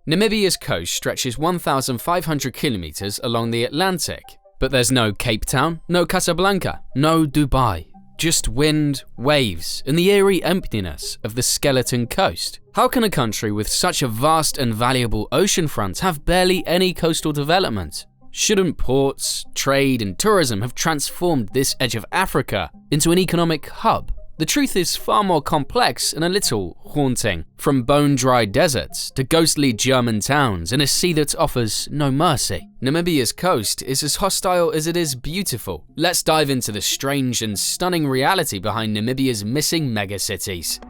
Namibia's coast stretches 1,500 kilometers along the Atlantic, but there's no Cape Town, no Casablanca, no Dubai. Just wind, waves, and the eerie emptiness of the skeleton coast. How can a country with such a vast and valuable oceanfront have barely any coastal development? Shouldn't ports, trade, and tourism have transformed this edge of Africa into an economic hub? The truth is far more complex and a little haunting. From bone-dry deserts to ghostly German towns and a sea that offers no mercy, Namibia's coast is as hostile as it is beautiful. Let's dive into the strange and stunning reality behind Namibia's missing megacities.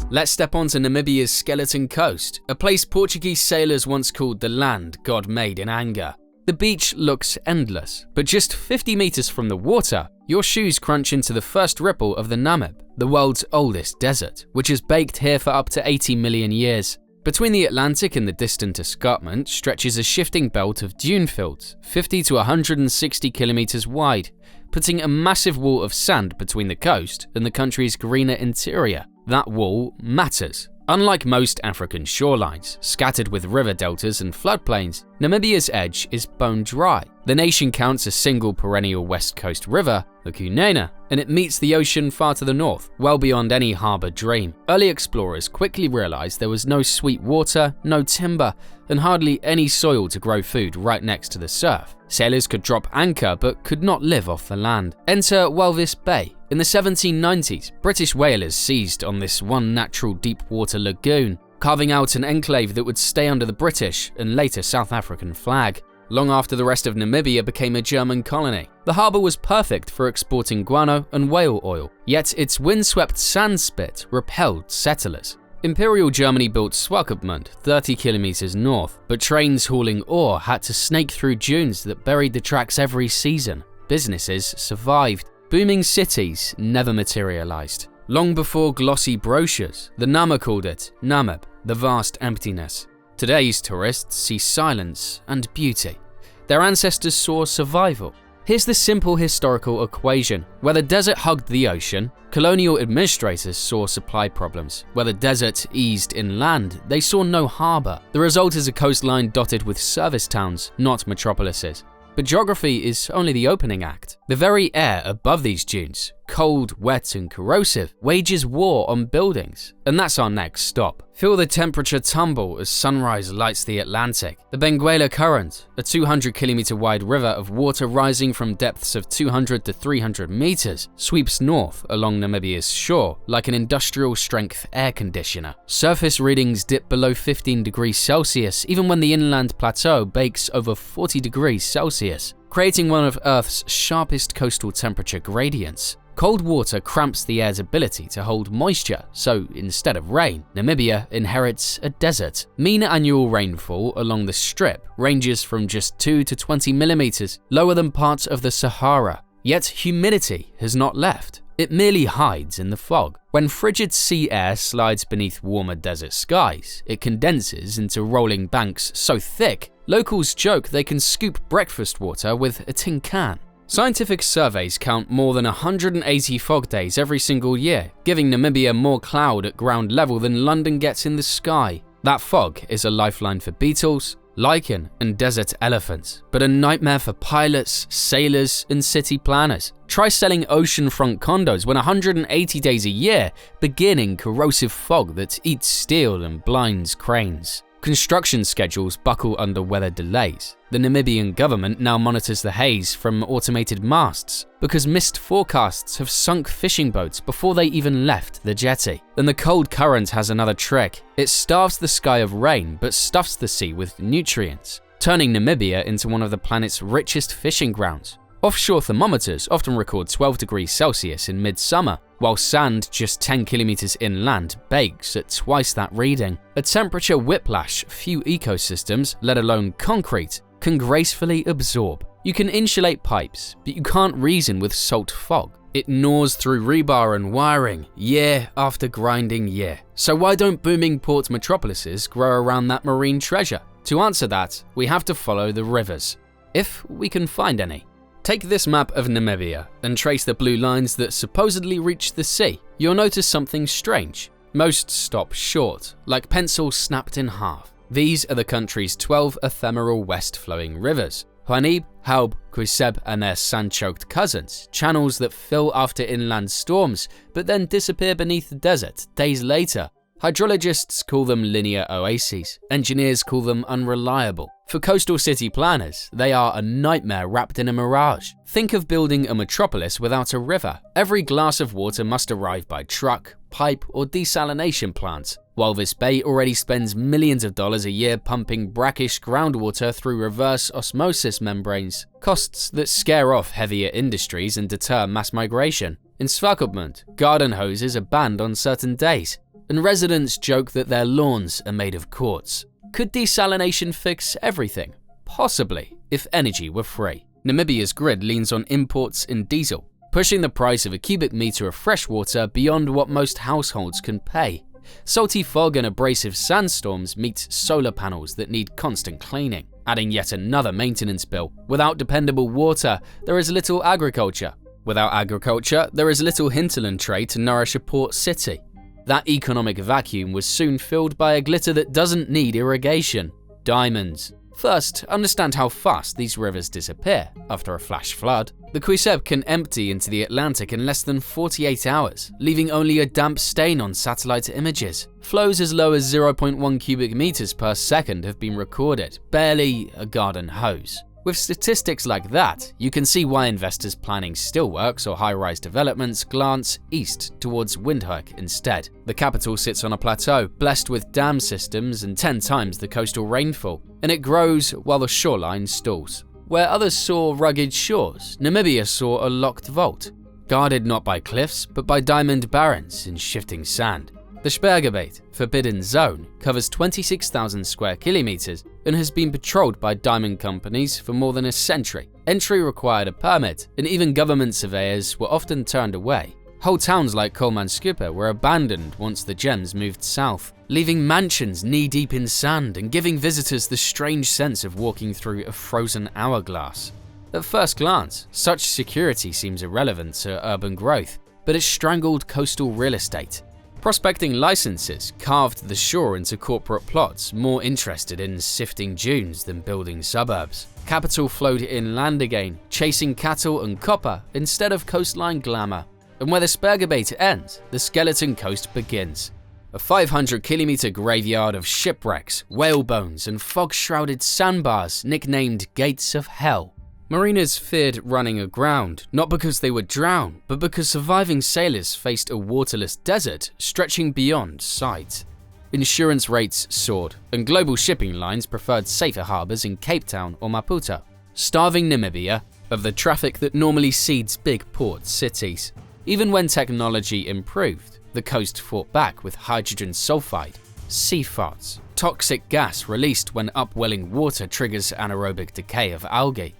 Let's step onto Namibia's skeleton coast, a place Portuguese sailors once called the land God made in anger. The beach looks endless, but just 50 meters from the water, your shoes crunch into the first ripple of the Namib, the world's oldest desert, which has baked here for up to 80 million years. Between the Atlantic and the distant escarpment stretches a shifting belt of dune fields, 50 to 160 kilometers wide, putting a massive wall of sand between the coast and the country's greener interior. That wall matters. Unlike most African shorelines, scattered with river deltas and floodplains, Namibia's edge is bone dry. The nation counts a single perennial west coast river, the Cunene, and it meets the ocean far to the north, well beyond any harbour dream. Early explorers quickly realised there was no sweet water, no timber, and hardly any soil to grow food right next to the surf. Sailors could drop anchor but could not live off the land. Enter Walvis Bay. In the 1790s, British whalers seized on this one natural deep water lagoon, carving out an enclave that would stay under the British and later South African flag. Long after the rest of Namibia became a German colony, the harbour was perfect for exporting guano and whale oil, yet its windswept sand spit repelled settlers. Imperial Germany built Swakopmund 30 kilometers north, but trains hauling ore had to snake through dunes that buried the tracks every season. Businesses survived. Booming cities never materialized. Long before glossy brochures, the Nama called it Namib, the vast emptiness. Today's tourists see silence and beauty. Their ancestors saw survival. Here's the simple historical equation. Where the desert hugged the ocean, colonial administrators saw supply problems. Where the desert eased inland, they saw no harbour. The result is a coastline dotted with service towns, not metropolises. But geography is only the opening act. The very air above these dunes, cold, wet, and corrosive, wages war on buildings. And that's our next stop. Feel the temperature tumble as sunrise lights the Atlantic. The Benguela Current, a 200-kilometer wide river of water rising from depths of 200 to 300 meters, sweeps north along Namibia's shore like an industrial-strength air conditioner. Surface readings dip below 15 degrees Celsius even when the inland plateau bakes over 40 degrees Celsius, creating one of Earth's sharpest coastal temperature gradients. Cold water cramps the air's ability to hold moisture, so instead of rain, Namibia inherits a desert. Mean annual rainfall along the strip ranges from just 2 to 20 millimeters, lower than parts of the Sahara. Yet humidity has not left. It merely hides in the fog. When frigid sea air slides beneath warmer desert skies, it condenses into rolling banks so thick, locals joke they can scoop breakfast water with a tin can. Scientific surveys count more than 180 fog days every single year, giving Namibia more cloud at ground level than London gets in the sky. That fog is a lifeline for beetles, lichen, and desert elephants, but a nightmare for pilots, sailors, and city planners. Try selling oceanfront condos when 180 days a year begin in corrosive fog that eats steel and blinds cranes. Construction schedules buckle under weather delays. The Namibian government now monitors the haze from automated masts because mist forecasts have sunk fishing boats before they even left the jetty. And the cold current has another trick. It starves the sky of rain but stuffs the sea with nutrients, turning Namibia into one of the planet's richest fishing grounds. Offshore thermometers often record 12 degrees Celsius in midsummer, while sand just 10 kilometers inland bakes at twice that reading. A temperature whiplash few ecosystems, let alone concrete, can gracefully absorb. You can insulate pipes, but you can't reason with salt fog. It gnaws through rebar and wiring, year after grinding year. So why don't booming port metropolises grow around that marine treasure? To answer that, we have to follow the rivers, if we can find any. Take this map of Namibia and trace the blue lines that supposedly reach the sea. You'll notice something strange. Most stop short, like pencils snapped in half. These are the country's 12 ephemeral west-flowing rivers: Huanib, Haub, Kuiseb and their sand-choked cousins, channels that fill after inland storms but then disappear beneath the desert days later. Hydrologists call them linear oases, engineers call them unreliable. For coastal city planners, they are a nightmare wrapped in a mirage. Think of building a metropolis without a river. Every glass of water must arrive by truck, pipe or desalination plant. Walvis Bay already spends millions of dollars a year pumping brackish groundwater through reverse osmosis membranes, costs that scare off heavier industries and deter mass migration. In Svakopmund, garden hoses are banned on certain days, and residents joke that their lawns are made of quartz. Could desalination fix everything? Possibly, if energy were free. Namibia's grid leans on imports in diesel, pushing the price of a cubic meter of fresh water beyond what most households can pay. Salty fog and abrasive sandstorms meet solar panels that need constant cleaning, adding yet another maintenance bill. Without dependable water, there is little agriculture. Without agriculture, there is little hinterland trade to nourish a port city. That economic vacuum was soon filled by a glitter that doesn't need irrigation: diamonds. First, understand how fast these rivers disappear after a flash flood. The Kuiseb can empty into the Atlantic in less than 48 hours, leaving only a damp stain on satellite images. Flows as low as 0.1 cubic meters per second have been recorded, barely a garden hose. With statistics like that, you can see why investors planning stillworks or high-rise developments glance east towards Windhoek instead. The capital sits on a plateau, blessed with dam systems and 10 times the coastal rainfall, and it grows while the shoreline stalls. Where others saw rugged shores, Namibia saw a locked vault, guarded not by cliffs but by diamond barrens in shifting sand. The Spergebied, forbidden zone, covers 26,000 square kilometers and has been patrolled by diamond companies for more than a century. Entry required a permit, and even government surveyors were often turned away. Whole towns like Kolmanskupe were abandoned once the gems moved south, leaving mansions knee-deep in sand and giving visitors the strange sense of walking through a frozen hourglass. At first glance, such security seems irrelevant to urban growth, but it strangled coastal real estate. Prospecting licenses carved the shore into corporate plots more interested in sifting dunes than building suburbs. Capital flowed inland again, chasing cattle and copper instead of coastline glamour. And where the Spergebied ends, the skeleton coast begins. A 500-kilometer graveyard of shipwrecks, whale bones and fog-shrouded sandbars nicknamed Gates of Hell. Mariners feared running aground, not because they would drown, but because surviving sailors faced a waterless desert stretching beyond sight. Insurance rates soared, and global shipping lines preferred safer harbors in Cape Town or Maputo, starving Namibia of the traffic that normally seeds big port cities. Even when technology improved, the coast fought back with hydrogen sulfide, sea farts, toxic gas released when upwelling water triggers anaerobic decay of algae.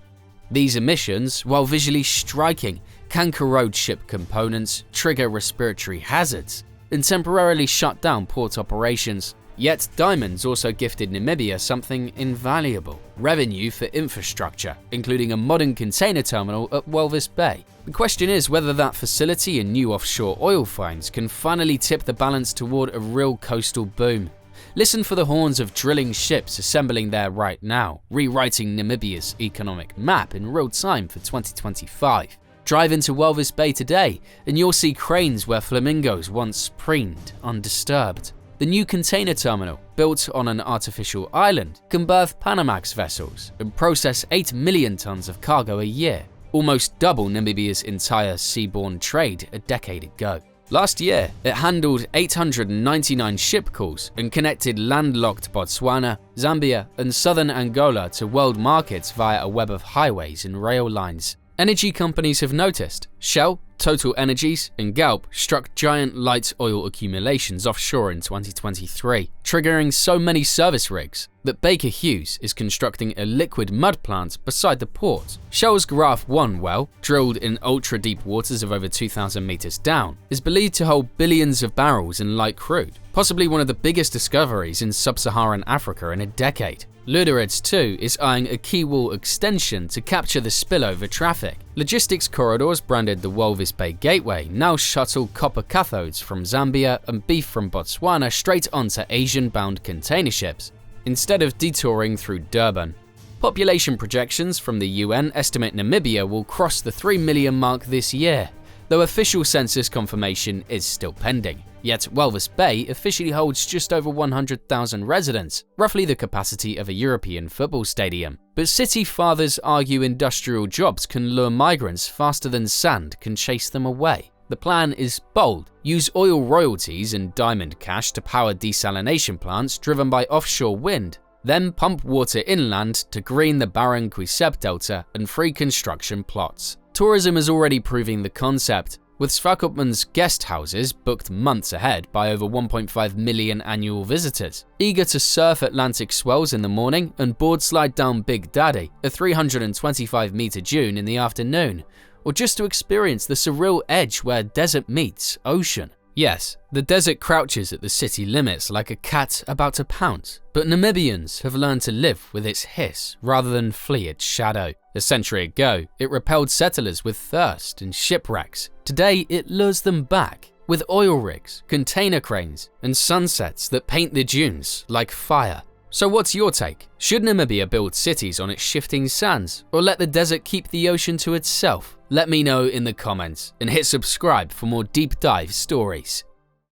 These emissions, while visually striking, can corrode ship components, trigger respiratory hazards, and temporarily shut down port operations. Yet diamonds also gifted Namibia something invaluable: revenue for infrastructure, including a modern container terminal at Walvis Bay. The question is whether that facility and new offshore oil finds can finally tip the balance toward a real coastal boom. Listen for the horns of drilling ships assembling there right now, rewriting Namibia's economic map in real time for 2025. Drive into Walvis Bay today and you'll see cranes where flamingos once preened undisturbed. The new container terminal, built on an artificial island, can berth Panamax vessels and process 8 million tons of cargo a year, almost double Namibia's entire seaborne trade a decade ago. Last year, it handled 899 ship calls and connected landlocked Botswana, Zambia, and southern Angola to world markets via a web of highways and rail lines. Energy companies have noticed. Shell, Total Energies, and Galp struck giant light oil accumulations offshore in 2023, triggering so many service rigs. that Baker Hughes is constructing a liquid mud plant beside the port. Shell's Graph 1 well, drilled in ultra-deep waters of over 2,000 meters down, is believed to hold billions of barrels in light crude, possibly one of the biggest discoveries in sub-Saharan Africa in a decade. Ludereds 2 is eyeing a quaywall extension to capture the spillover traffic. Logistics corridors branded the Walvis Bay Gateway now shuttle copper cathodes from Zambia and beef from Botswana straight onto Asian-bound container ships, instead of detouring through Durban. Population projections from the UN estimate Namibia will cross the 3 million mark this year, though official census confirmation is still pending. Yet Walvis Bay officially holds just over 100,000 residents, roughly the capacity of a European football stadium. But city fathers argue industrial jobs can lure migrants faster than sand can chase them away. The plan is bold: use oil royalties and diamond cash to power desalination plants driven by offshore wind, then pump water inland to green the barren Kwiseb Delta and free construction plots. Tourism is already proving the concept, with Svakopmund's guest houses booked months ahead by over 1.5 million annual visitors, eager to surf Atlantic swells in the morning and board slide down Big Daddy, a 325-meter dune in the afternoon, or just to experience the surreal edge where desert meets ocean. Yes, the desert crouches at the city limits like a cat about to pounce, but Namibians have learned to live with its hiss rather than flee its shadow. A century ago, it repelled settlers with thirst and shipwrecks. Today, it lures them back with oil rigs, container cranes, and sunsets that paint the dunes like fire. So what's your take? Should Namibia build cities on its shifting sands, or let the desert keep the ocean to itself? Let me know in the comments, and hit subscribe for more deep dive stories.